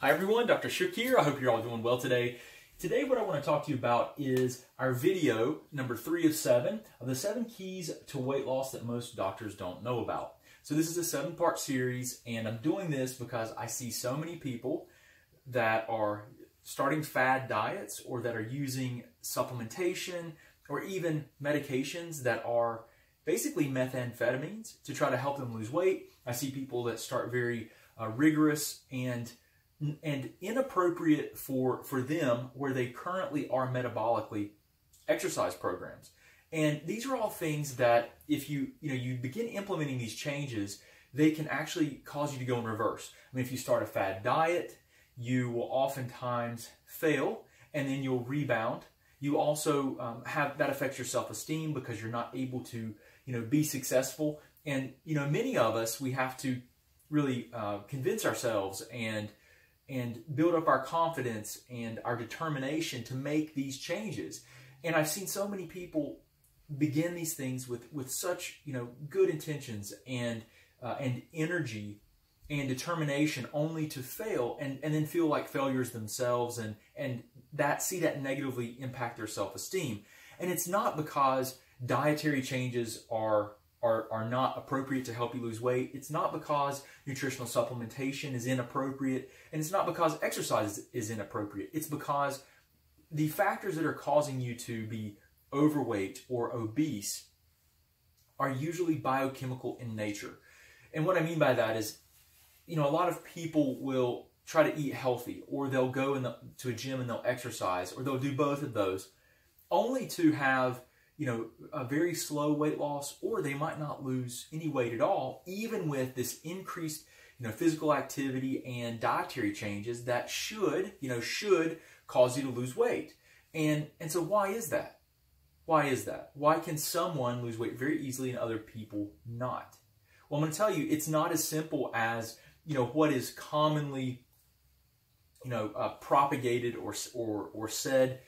Hi everyone, Dr. Shook here. I hope you're all doing well today. Today what I want to talk to you about is our video number 3 of 7 of the 7 keys to weight loss that most doctors don't know about. So this is a 7-part series, and I'm doing this because I see so many people that are starting fad diets or that are using supplementation or even medications that are basically methamphetamines to try to help them lose weight. I see people that start very rigorous and inappropriate for them where they currently are metabolically exercise programs. And these are all things that if you begin implementing these changes, they can actually cause you to go in reverse. I mean, if you start a fad diet, you will oftentimes fail and then you'll rebound. You also have that affects your self-esteem because you're not able to be successful. And many of us, we have to really convince ourselves and build up our confidence and our determination to make these changes. And I've seen so many people begin these things with such good intentions and energy and determination, only to fail and then feel like failures themselves and see that negatively impact their self-esteem. And it's not because dietary changes are not appropriate to help you lose weight. It's not because nutritional supplementation is inappropriate, and it's not because exercise is inappropriate. It's because the factors that are causing you to be overweight or obese are usually biochemical in nature. And what I mean by that is, a lot of people will try to eat healthy, or they'll go to a gym and they'll exercise, or they'll do both of those, only to have a very slow weight loss, or they might not lose any weight at all, even with this increased, physical activity and dietary changes that should cause you to lose weight. And so why is that? Why is that? Why can someone lose weight very easily and other people not? Well, I'm going to tell you, it's not as simple as, what is commonly, propagated or said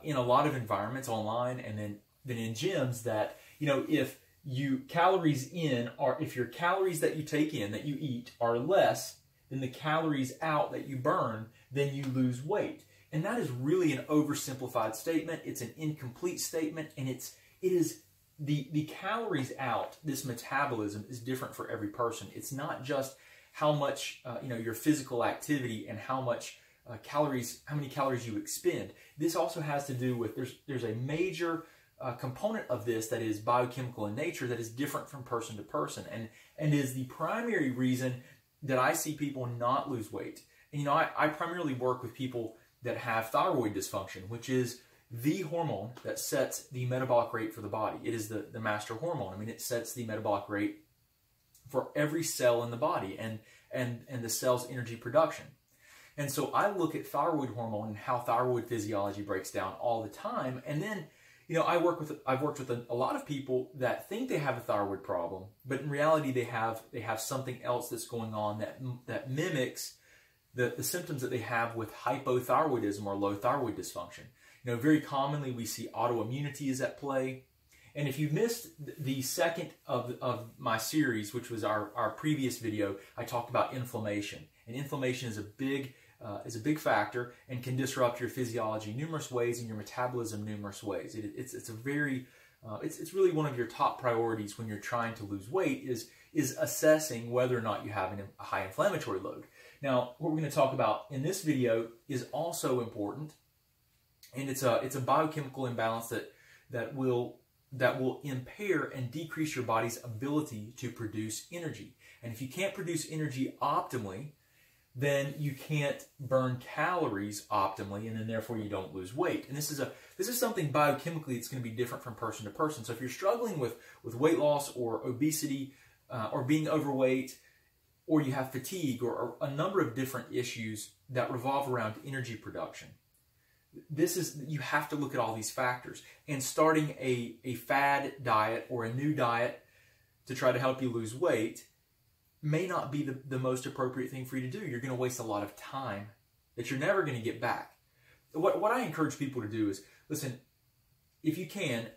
in a lot of environments online and then in gyms, that if your calories that you take in, that you eat, are less than the calories out that you burn, then you lose weight. And that is really an oversimplified statement. It's an incomplete statement, and it is the calories out. This metabolism is different for every person. It's not just how much your physical activity and how many calories you expend. This also has to do with there's a major component of this that is biochemical in nature that is different from person to person, and is the primary reason that I see people not lose weight. And I primarily work with people that have thyroid dysfunction, which is the hormone that sets the metabolic rate for the body. It is the master hormone. I mean, it sets the metabolic rate for every cell in the body and the cell's energy production. And so I look at thyroid hormone and how thyroid physiology breaks down all the time. And then I've worked with a lot of people that think they have a thyroid problem, but in reality they have something else that's going on that mimics the symptoms that they have with hypothyroidism or low thyroid dysfunction. Very commonly we see autoimmunity is at play. And if you missed the second of my series, which was our previous video, I talked about inflammation. And inflammation is a big factor and can disrupt your physiology numerous ways and your metabolism numerous ways. It's really one of your top priorities when you're trying to lose weight is assessing whether or not you have a high inflammatory load. Now, what we're going to talk about in this video is also important, and it's a biochemical imbalance that will impair and decrease your body's ability to produce energy. And if you can't produce energy optimally, then you can't burn calories optimally, and then therefore you don't lose weight. And this is something biochemically that's going to be different from person to person. So if you're struggling with weight loss or obesity or being overweight, or you have fatigue or a number of different issues that revolve around energy production, you have to look at all these factors. And starting a fad diet or a new diet to try to help you lose weight may not be the most appropriate thing for you to do. You're going to waste a lot of time that you're never going to get back. What I encourage people to do is, listen, if you can,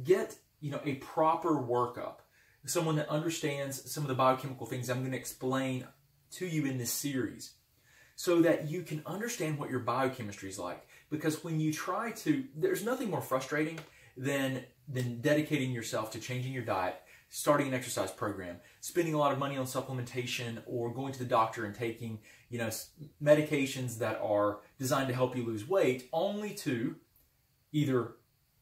get a proper workup. Someone that understands some of the biochemical things I'm going to explain to you in this series. so that you can understand what your biochemistry is like. Because when you try to, there's nothing more frustrating than dedicating yourself to changing your diet, starting an exercise program, spending a lot of money on supplementation, or going to the doctor and taking, medications that are designed to help you lose weight, only to either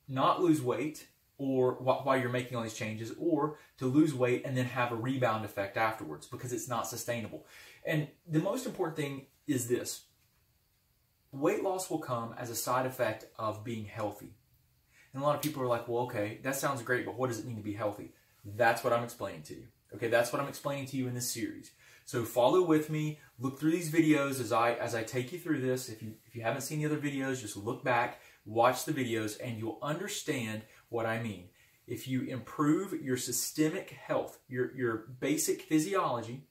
not lose weight or while you're making all these changes, or to lose weight and then have a rebound effect afterwards, because it's not sustainable. And the most important thing is this: weight loss will come as a side effect of being healthy. And a lot of people are like, well, okay, that sounds great, but what does it mean to be healthy? That's what I'm explaining to you. Okay, that's what I'm explaining to you in this series. So follow with me, look through these videos as I take you through this. If you haven't seen the other videos, just look back, watch the videos, and you'll understand what I mean. If you improve your systemic health, your basic physiology,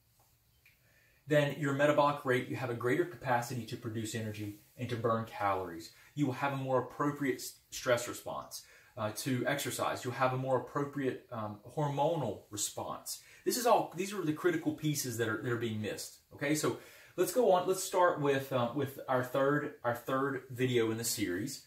then your metabolic rate, you have a greater capacity to produce energy and to burn calories. You will have a more appropriate stress response to exercise. You'll have a more appropriate hormonal response. These are the critical pieces that are being missed. Okay, so let's go on. Let's start with our third video in the series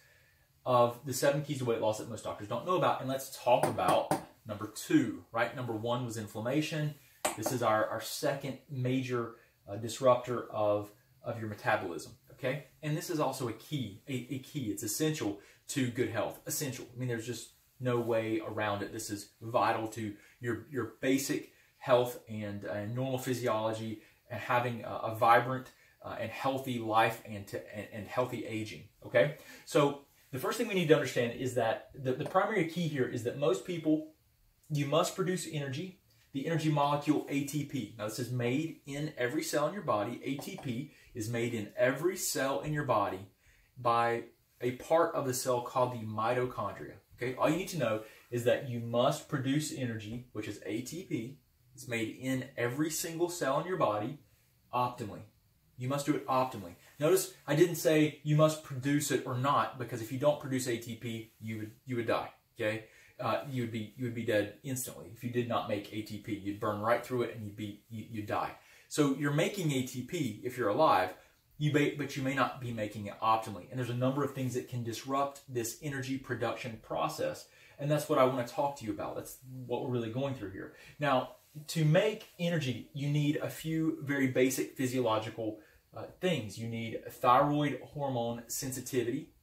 of the 7 keys to weight loss that most doctors don't know about, and let's talk about number 2. Right, number 1 was inflammation. This is our second major disruptor of your metabolism. Okay, and this is also a key. It's essential to good health. Essential. I mean, there's just no way around it. This is vital to your basic health and normal physiology, and having a vibrant and healthy life and healthy aging. Okay, so the first thing we need to understand is that the primary key here is that most people, you must produce energy. The energy molecule ATP. Now, this is made in every cell in your body. ATP is made in every cell in your body by a part of the cell called the mitochondria. Okay, all you need to know is that you must produce energy, which is ATP. It's made in every single cell in your body optimally. You must do it optimally. Notice I didn't say you must produce it or not, because if you don't produce ATP, you would die. Okay. You would be dead instantly if you did not make ATP. You'd burn right through it and you'd die. So you're making ATP if you're alive, but you may not be making it optimally. And there's a number of things that can disrupt this energy production process, and that's what I want to talk to you about. That's what we're really going through here. Now, to make energy, you need a few very basic physiological things. You need thyroid hormone sensitivity,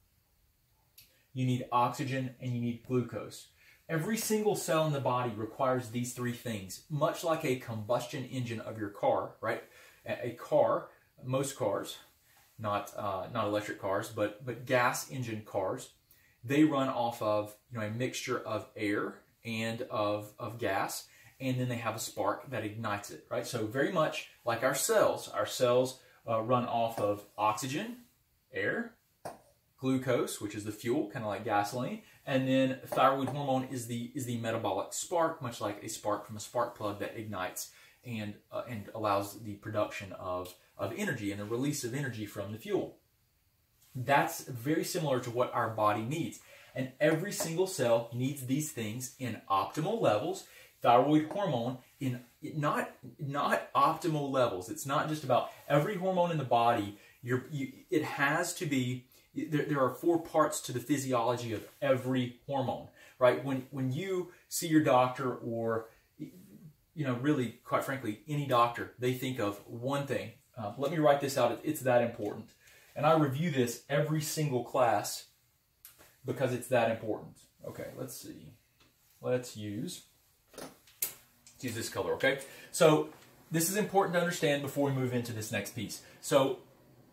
you need oxygen, and you need glucose. Every single cell in the body requires these 3 things, much like a combustion engine of your car, right? A car, most cars, not electric cars, but gas engine cars, they run off of a mixture of air and of gas, and then they have a spark that ignites it, right? So very much like our cells run off of oxygen, air, glucose, which is the fuel, kind of like gasoline, and then thyroid hormone is the metabolic spark, much like a spark from a spark plug that ignites and allows the production of energy and the release of energy from the fuel. That's very similar to what our body needs, and every single cell needs these things in optimal levels. Thyroid hormone in not optimal levels. It's not just about every hormone in the body. It has to be. There are 4 parts to the physiology of every hormone, right? When you see your doctor, or really, quite frankly, any doctor, they think of one thing. Let me write this out. It's that important, and I review this every single class because it's that important. Okay, let's see. Let's use this color. Okay, so this is important to understand before we move into this next piece. So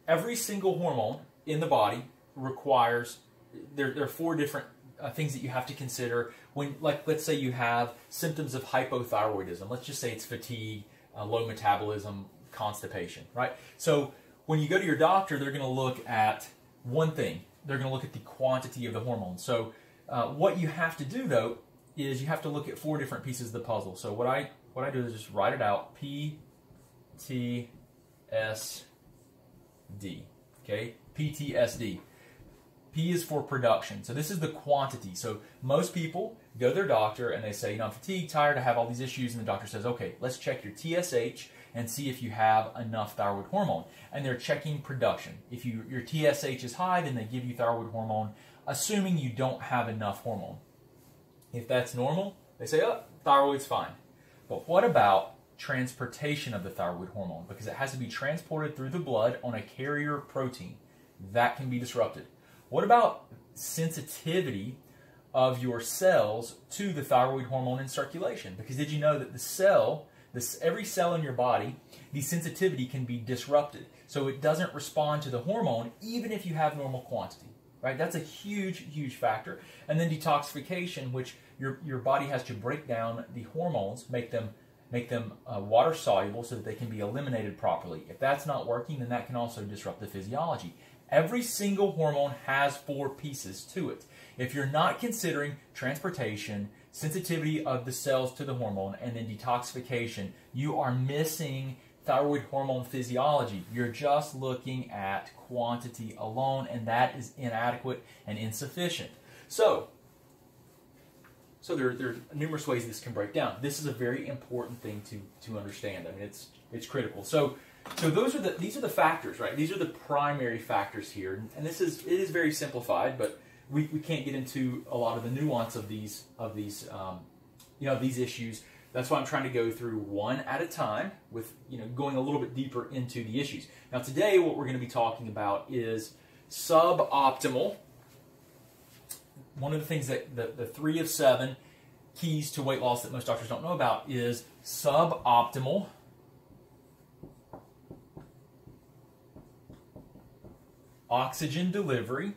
every single hormone in the body requires, there are 4 different things that you have to consider when, like, let's say you have symptoms of hypothyroidism. Let's just say it's fatigue, low metabolism, constipation, right? So when you go to your doctor, they're going to look at one thing. They're going to look at the quantity of the hormone. So what you have to do, though, is you have to look at 4 different pieces of the puzzle. So what I do is just write it out: P, T, S, D. Okay, PTSD. P is for production. So this is the quantity. So most people go to their doctor and they say, I'm fatigued, tired, I have all these issues, and the doctor says, okay, let's check your TSH and see if you have enough thyroid hormone. And they're checking production. If your TSH is high, then they give you thyroid hormone, assuming you don't have enough hormone. If that's normal, they say, oh, thyroid's fine. But what about transportation of the thyroid hormone? Because it has to be transported through the blood on a carrier protein. That can be disrupted. What about sensitivity of your cells to the thyroid hormone in circulation? Because did you know that every cell in your body, the sensitivity can be disrupted. So it doesn't respond to the hormone even if you have normal quantity. Right? That's a huge, huge factor. And then detoxification, which your body has to break down the hormones, make them water soluble so that they can be eliminated properly. If that's not working, then that can also disrupt the physiology. Every single hormone has 4 pieces to it. If you're not considering transportation, sensitivity of the cells to the hormone, and then detoxification, you are missing thyroid hormone physiology. You're just looking at quantity alone, and that is inadequate and insufficient. So there are numerous ways this can break down. This is a very important thing to understand. I mean, it's critical. So these are the factors, right? These are the primary factors here, and it is very simplified, but we can't get into a lot of the nuance of these issues. That's why I'm trying to go through one at a time with, going a little bit deeper into the issues. Now today what we're going to be talking about is suboptimal. One of the things that the 3 of 7 keys to weight loss that most doctors don't know about is suboptimal oxygen delivery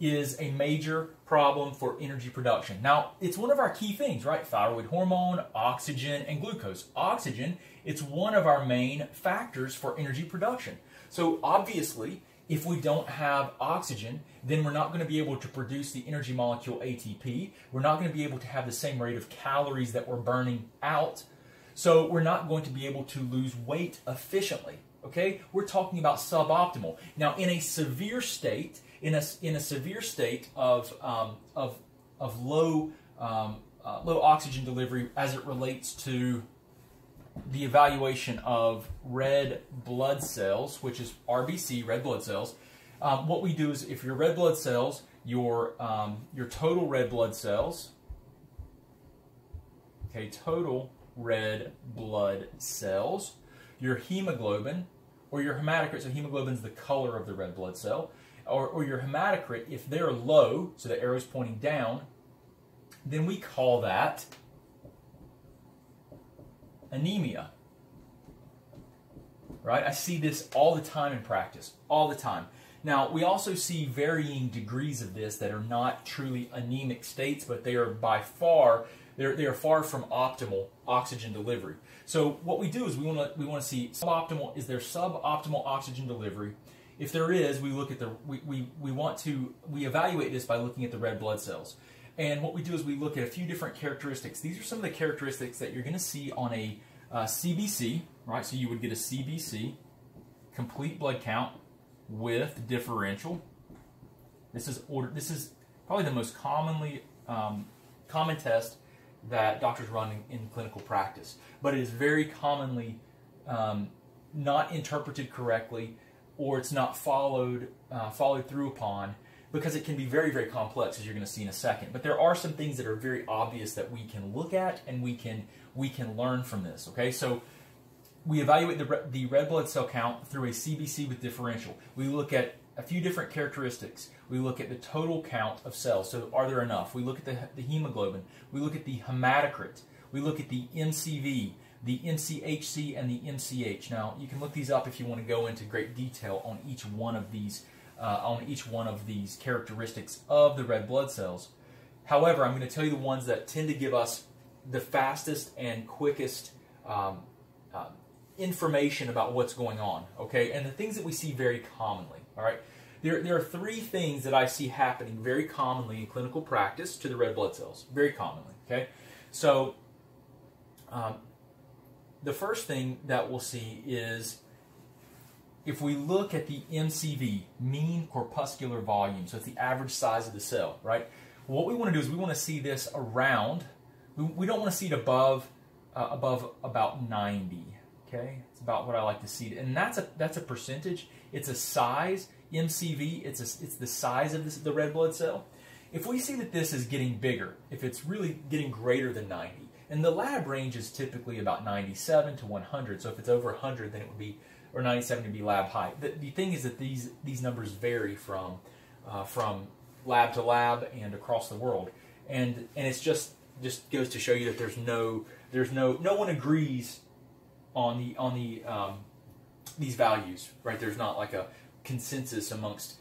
is a major problem for energy production. Now, it's one of our key things, right? Thyroid hormone, oxygen, and glucose. Oxygen, it's one of our main factors for energy production. So obviously, if we don't have oxygen, then we're not going to be able to produce the energy molecule ATP. We're not going to be able to have the same rate of calories that we're burning out. So we're not going to be able to lose weight efficiently. Okay? We're talking about suboptimal. Now, in a severe state, in a severe state of low oxygen delivery as it relates to the evaluation of red blood cells, which is RBC, red blood cells, what we do is if your red blood cells, your total red blood cells, okay, total red blood cells, your hemoglobin, or your hematocrit, so hemoglobin is the color of the red blood cell, or your hematocrit, if they're low, so the arrow's pointing down, then we call that anemia. Right? I see this all the time in practice, all the time. Now, we also see varying degrees of this that are not truly anemic states, but they are by far, they are far from optimal oxygen delivery. So what we do is we want to see suboptimal, is there suboptimal oxygen delivery? If there is, we look at we evaluate this by looking at the red blood cells. And what we do is we look at a few different characteristics. These are some of the characteristics that you're going to see on a CBC, right? So you would get a CBC, complete blood count with differential. This is probably the most common test that doctors run in clinical practice, but it is very commonly not interpreted correctly, or it's not followed through upon, because it can be very, very complex, as you're going to see in a second. But there are some things that are very obvious that we can look at and we can learn from this. Okay, so we evaluate the red blood cell count through a CBC with differential. We look at a few different characteristics. We look at the total count of cells. So are there enough? We look at the hemoglobin. We look at the hematocrit. We look at the MCV, the MCHC, and the MCH. Now, you can look these up if you want to go into great detail on each one of these characteristics of the red blood cells. However, I'm going to tell you the ones that tend to give us the fastest and quickest information about what's going on, okay? And the things that we see very commonly, all right? There are 3 things that I see happening very commonly in clinical practice to the red blood cells, very commonly, okay? So the first thing that we'll see is if we look at the MCV, mean corpuscular volume, so it's the average size of the cell, right? What we want to do is we want to see this around, we don't want to see it above about 90, Okay, it's about what I like to see, and that's a percentage. It's a size, MCV. It's the size of the red blood cell. If we see that this is getting bigger, if it's really getting greater than 90, and the lab range is typically about 97 to 100, so if it's over 100, then it would be, or 97 to be lab height. The thing is that these numbers vary from lab to lab and across the world, and it's just goes to show you that there's no one agrees on these values, right? There's not like a consensus amongst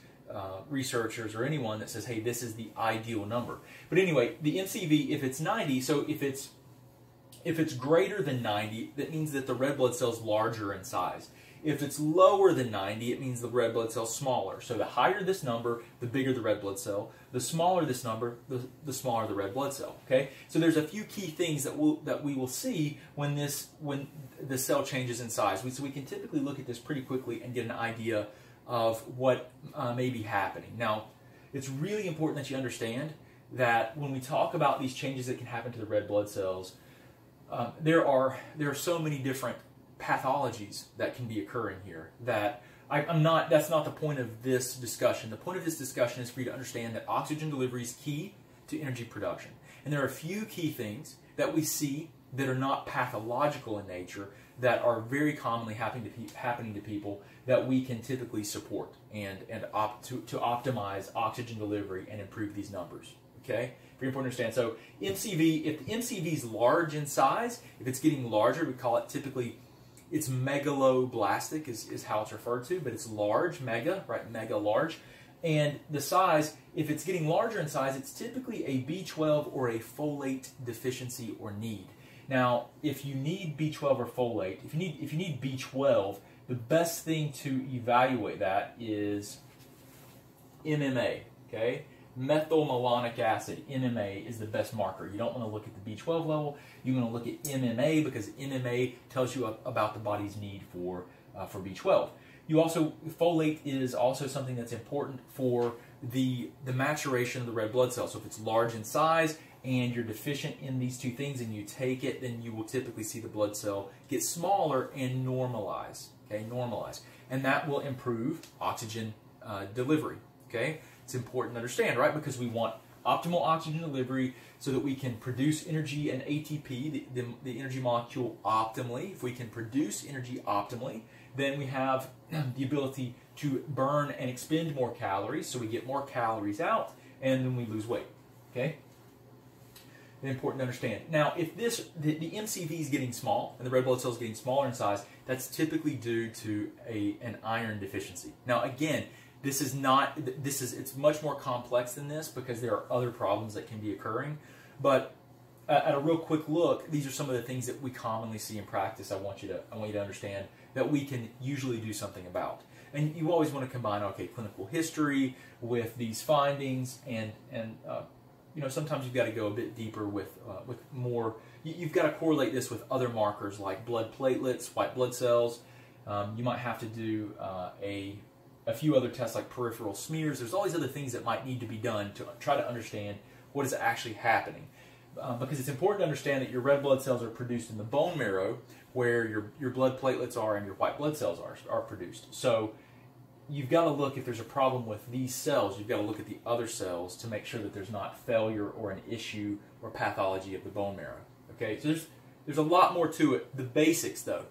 researchers or anyone that says, hey, this is the ideal number. But anyway, the MCV, if it's 90, so if it's greater than 90, that means that the red blood cell is larger in size. If it's lower than 90, it means the red blood cell is smaller. So the higher this number, the bigger the red blood cell. The smaller this number, the smaller the red blood cell. Okay. So there's a few key things that we will see when the cell changes in size. So we can typically look at this pretty quickly and get an idea of what may be happening. Now, it's really important that you understand that when we talk about these changes that can happen to the red blood cells, there are so many different pathologies that can be occurring here that that's not the point of this discussion. The point of this discussion is for you to understand that oxygen delivery is key to energy production. And there are a few key things that we see that are not pathological in nature that are very commonly happening to people that we can typically support to optimize oxygen delivery and improve these numbers. Okay? Very important to understand. So MCV, if the MCV is large in size, if it's getting larger, we call it typically, it's megaloblastic is how it's referred to, but it's large, mega, right? Mega large. And the size, if it's getting larger in size, it's typically a B12 or a folate deficiency or need. Now, if you need B12 or folate, if you need B12, the best thing to evaluate that is MMA, okay? Methylmalonic acid, MMA, is the best marker. You don't want to look at the B12 level. You want to look at MMA because MMA tells you about the body's need for B12. Folate is also something that's important for the maturation of the red blood cell. So if it's large in size and you're deficient in these two things and you take it, then you will typically see the blood cell get smaller and normalize. Okay, normalize, and that will improve oxygen delivery. Okay. It's important to understand, right? Because we want optimal oxygen delivery so that we can produce energy and ATP, the energy molecule, optimally. If we can produce energy optimally, then we have the ability to burn and expend more calories, so we get more calories out, and then we lose weight. Okay? Important to understand. Now, if the MCV is getting small and the red blood cell is getting smaller in size, that's typically due to an iron deficiency. Now, again, it's much more complex than this because there are other problems that can be occurring. But at a real quick look, these are some of the things that we commonly see in practice. I want you to understand that we can usually do something about. And you always want to combine, okay, clinical history with these findings, and sometimes you've got to go a bit deeper with more. You've got to correlate this with other markers like blood platelets, white blood cells. You might have to do a few other tests like peripheral smears. There's all these other things that might need to be done to try to understand what is actually happening. Because it's important to understand that your red blood cells are produced in the bone marrow where your blood platelets are and your white blood cells are produced. So you've got to look, if there's a problem with these cells, you've got to look at the other cells to make sure that there's not failure or an issue or pathology of the bone marrow. Okay, so there's a lot more to it. The basics though,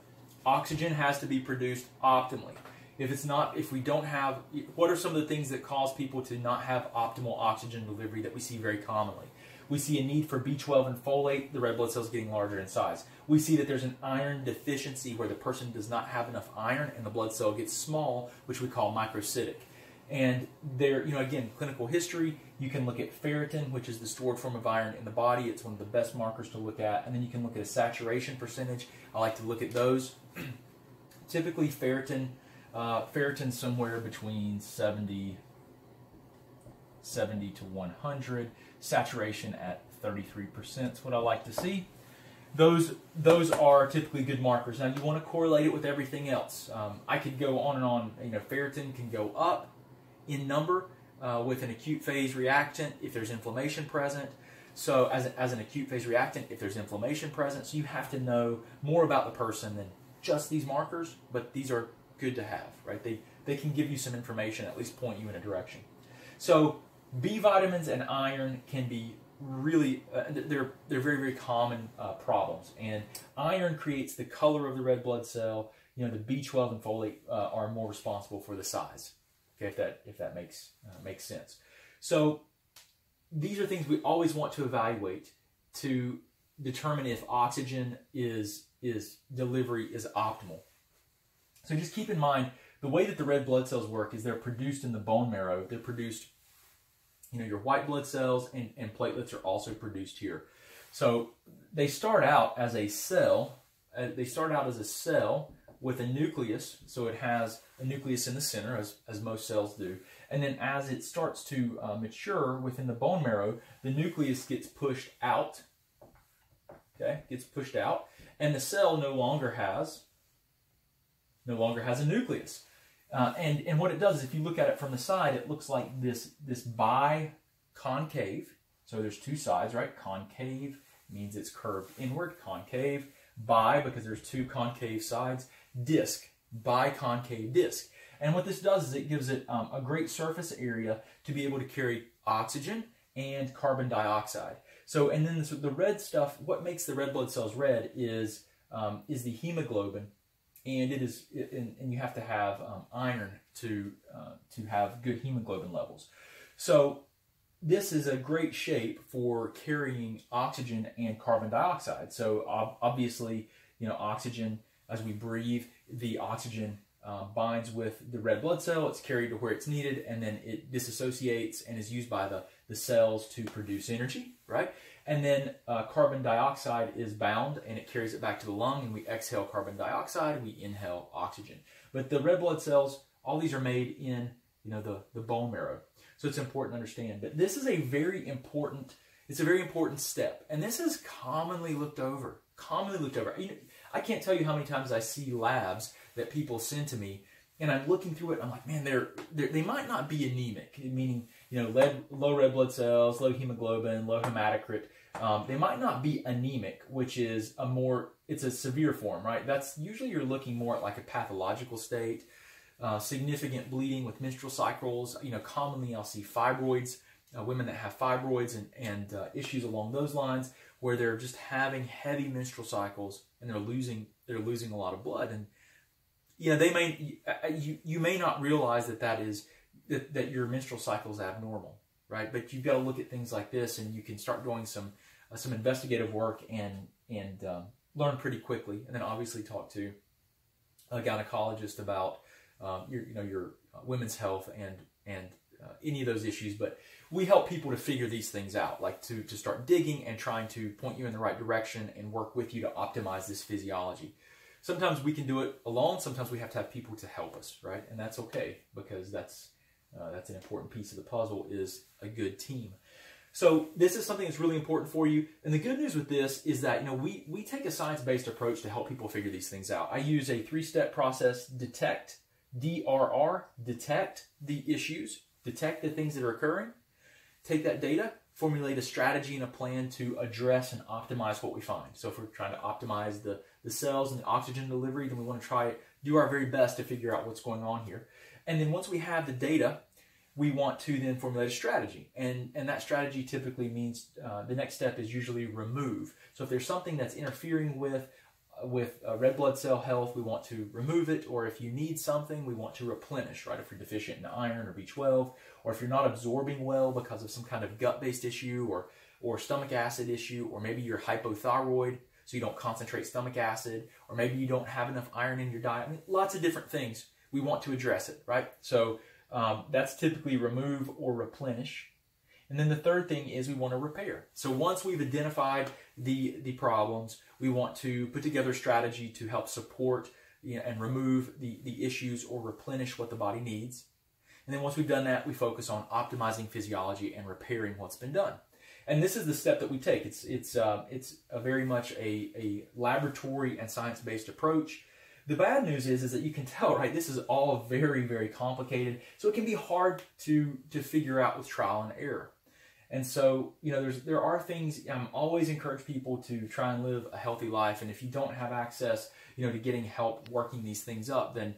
oxygen has to be produced optimally. If we don't have, what are some of the things that cause people to not have optimal oxygen delivery that we see very commonly? We see a need for B12 and folate, the red blood cells getting larger in size. We see that there's an iron deficiency where the person does not have enough iron and the blood cell gets small, which we call microcytic. And there, again, clinical history, you can look at ferritin, which is the stored form of iron in the body. It's one of the best markers to look at. And then you can look at a saturation percentage. I like to look at those. Typically ferritin somewhere between 70 to 100, saturation at 33% is what I like to see. Those are typically good markers. Now you want to correlate it with everything else. I could go on and on. Ferritin can go up in number with an acute phase reactant if there's inflammation present. So as an acute phase reactant, if there's inflammation present, so you have to know more about the person just these markers, but these are good to have, right? They can give you some information, at least point you in a direction. So B vitamins and iron can be really, they're very, very common problems. And iron creates the color of the red blood cell. You know, the B12 and folate are more responsible for the size. Okay, if that makes sense. So these are things we always want to evaluate to determine if oxygen delivery is optimal. So just keep in mind, the way that the red blood cells work is they're produced in the bone marrow. They're produced, you know, your white blood cells and platelets are also produced here. So they start out as a cell. They start out as a cell with a nucleus. So it has a nucleus in the center, as most cells do. And then as it starts to mature within the bone marrow, the nucleus gets pushed out. Okay, gets pushed out, and the cell no longer has a nucleus. And what it does is, if you look at it from the side, it looks like this biconcave. So there's two sides, right? Concave means it's curved inward. Concave, bi, because there's two concave sides. Disc, biconcave disc. And what this does is it gives it a great surface area to be able to carry oxygen and carbon dioxide. So, and then the red stuff, what makes the red blood cells red is the hemoglobin, and and you have to have iron to have good hemoglobin levels. So this is a great shape for carrying oxygen and carbon dioxide. So obviously, you know, oxygen, as we breathe, the oxygen binds with the red blood cell, it's carried to where it's needed, and then it disassociates and is used by the cells to produce energy, right? And then carbon dioxide is bound, and it carries it back to the lung, and we exhale carbon dioxide, and we inhale oxygen. But the red blood cells, all these are made in, you know, the bone marrow. So it's important to understand. But this is a very important step, and this is commonly looked over. You know, I can't tell you how many times I see labs that people send to me, and I'm looking through it, I'm like, man, they might not be anemic, meaning, you know, low red blood cells, low hemoglobin, low hematocrit. They might not be anemic, which is it's a severe form, right? That's usually you're looking more at like a pathological state, significant bleeding with menstrual cycles. You know, commonly I'll see fibroids, women that have fibroids and issues along those lines, where they're just having heavy menstrual cycles and they're losing a lot of blood. And you know, you may not realize that your menstrual cycle is abnormal, right? But you've got to look at things like this, and you can start doing some investigative work and learn pretty quickly, and then obviously talk to a gynecologist about your women's health and any of those issues. But we help people to figure these things out, like to start digging and trying to point you in the right direction and work with you to optimize this physiology. Sometimes we can do it alone. Sometimes we have to have people to help us, right? And that's okay, because that's an important piece of the puzzle, is a good team. So this is something that's really important for you. And the good news with this is that, you know, we take a science-based approach to help people figure these things out. I use a 3-step process: detect, DRR, detect the issues, detect the things that are occurring, take that data, formulate a strategy and a plan to address and optimize what we find. So if we're trying to optimize the cells and the oxygen delivery, then we want to do our very best to figure out what's going on here. And then once we have the data, we want to then formulate a strategy. And that strategy typically means the next step is usually remove. So if there's something that's interfering with red blood cell health, we want to remove it. Or if you need something, we want to replenish, right? If you're deficient in iron or B12, or if you're not absorbing well because of some kind of gut-based issue or stomach acid issue, or maybe you're hypothyroid, so you don't concentrate stomach acid, or maybe you don't have enough iron in your diet. I mean, lots of different things. We want to address it, right? So that's typically remove or replenish. And then the third thing is we want to repair. So once we've identified the problems, we want to put together a strategy to help support, you know, and remove the issues or replenish what the body needs. And then once we've done that, we focus on optimizing physiology and repairing what's been done. And this is the step that we take. It's a very much a laboratory and science-based approach. The bad news is that you can tell, right, this is all very, very complicated. So it can be hard to figure out with trial and error. And so, you know, there are things, I'm always encourage people to try and live a healthy life. And if you don't have access, you know, to getting help working these things up, then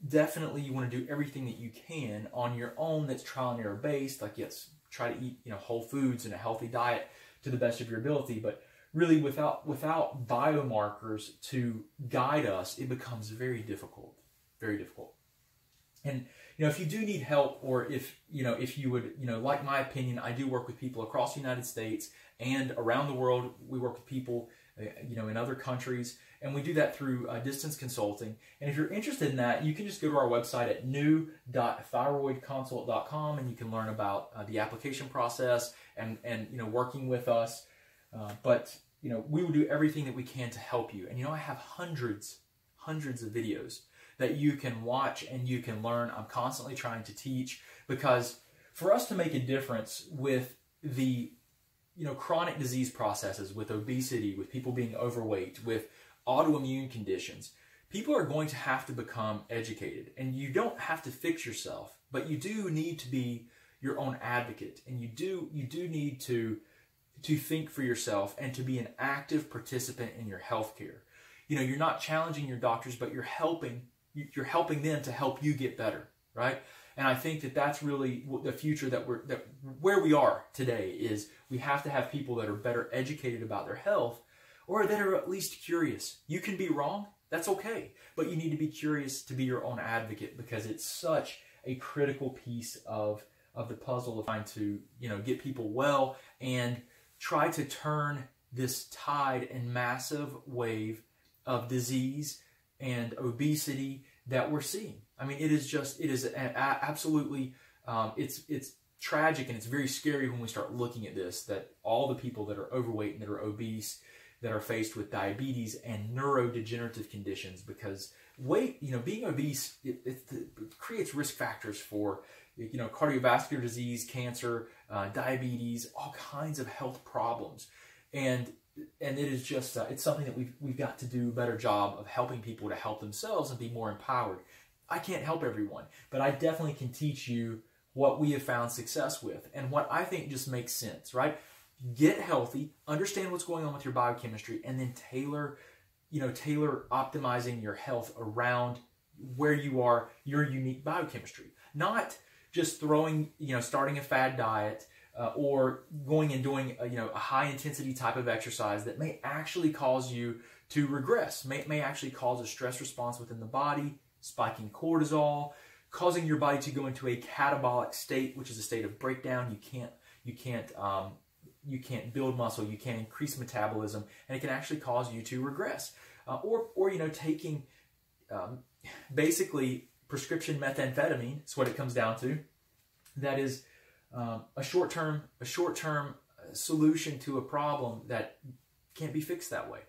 definitely you want to do everything that you can on your own that's trial and error based. Like, yes, try to eat, you know, whole foods and a healthy diet to the best of your ability. But really, without biomarkers to guide us, it becomes very difficult, very difficult. And, you know, if you do need help, or if you would, you know, like my opinion, I do work with people across the United States and around the world. We work with people, you know, in other countries, and we do that through distance consulting. And if you're interested in that, you can just go to our website at new.thyroidconsult.com, and you can learn about the application process and you know, working with us. But, you know, we will do everything that we can to help you. And, you know, I have hundreds of videos that you can watch and you can learn. I'm constantly trying to teach, because for us to make a difference with the, you know, chronic disease processes, with obesity, with people being overweight, with autoimmune conditions, people are going to have to become educated. And you don't have to fix yourself, but you do need to be your own advocate, and you do need to think for yourself and to be an active participant in your health care. You know, you're not challenging your doctors, but you're helping them to help you get better, right? And I think that that's really the future where we are today. Is we have to have people that are better educated about their health, or that are at least curious. You can be wrong, that's okay, but you need to be curious to be your own advocate, because it's such a critical piece of the puzzle of trying to, you know, get people well and try to turn this tide and massive wave of disease and obesity that we're seeing. I mean, it is absolutely, it's tragic, and it's very scary when we start looking at this, that all the people that are overweight and that are obese, that are faced with diabetes and neurodegenerative conditions, because weight, you know, being obese, it creates risk factors for, you know, cardiovascular disease, cancer, diabetes, all kinds of health problems. And it is just, it's something that we've got to do a better job of helping people to help themselves and be more empowered. I can't help everyone, but I definitely can teach you what we have found success with and what I think just makes sense, right? Get healthy, understand what's going on with your biochemistry, and then tailor optimizing your health around where you are, your unique biochemistry. Not just starting a fad diet, or going and doing a high intensity type of exercise that may actually cause you to regress, may actually cause a stress response within the body, spiking cortisol, causing your body to go into a catabolic state, which is a state of breakdown. You can't build muscle, you can't increase metabolism, and it can actually cause you to regress. Or taking basically prescription methamphetamine is what it comes down to. That is a short-term solution to a problem that can't be fixed that way.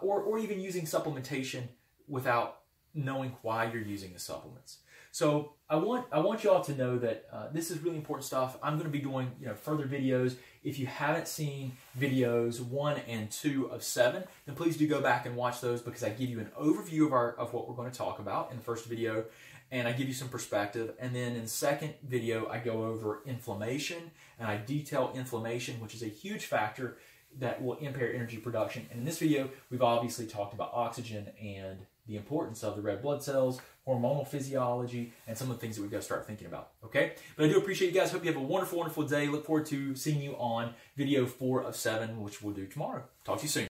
Or even using supplementation without knowing why you're using the supplements. So I want y'all to know that this is really important stuff. I'm going to be doing further videos. If you haven't seen videos 1 and 2 of 7, then please do go back and watch those, because I give you an overview of what we're going to talk about in the first video, and I give you some perspective. And then in the second video, I go over inflammation, and I detail inflammation, which is a huge factor that will impair energy production. And in this video, we've obviously talked about oxygen and the importance of the red blood cells, hormonal physiology, and some of the things that we've got to start thinking about, okay? But I do appreciate you guys. Hope you have a wonderful, wonderful day. Look forward to seeing you on video 4 of 7, which we'll do tomorrow. Talk to you soon.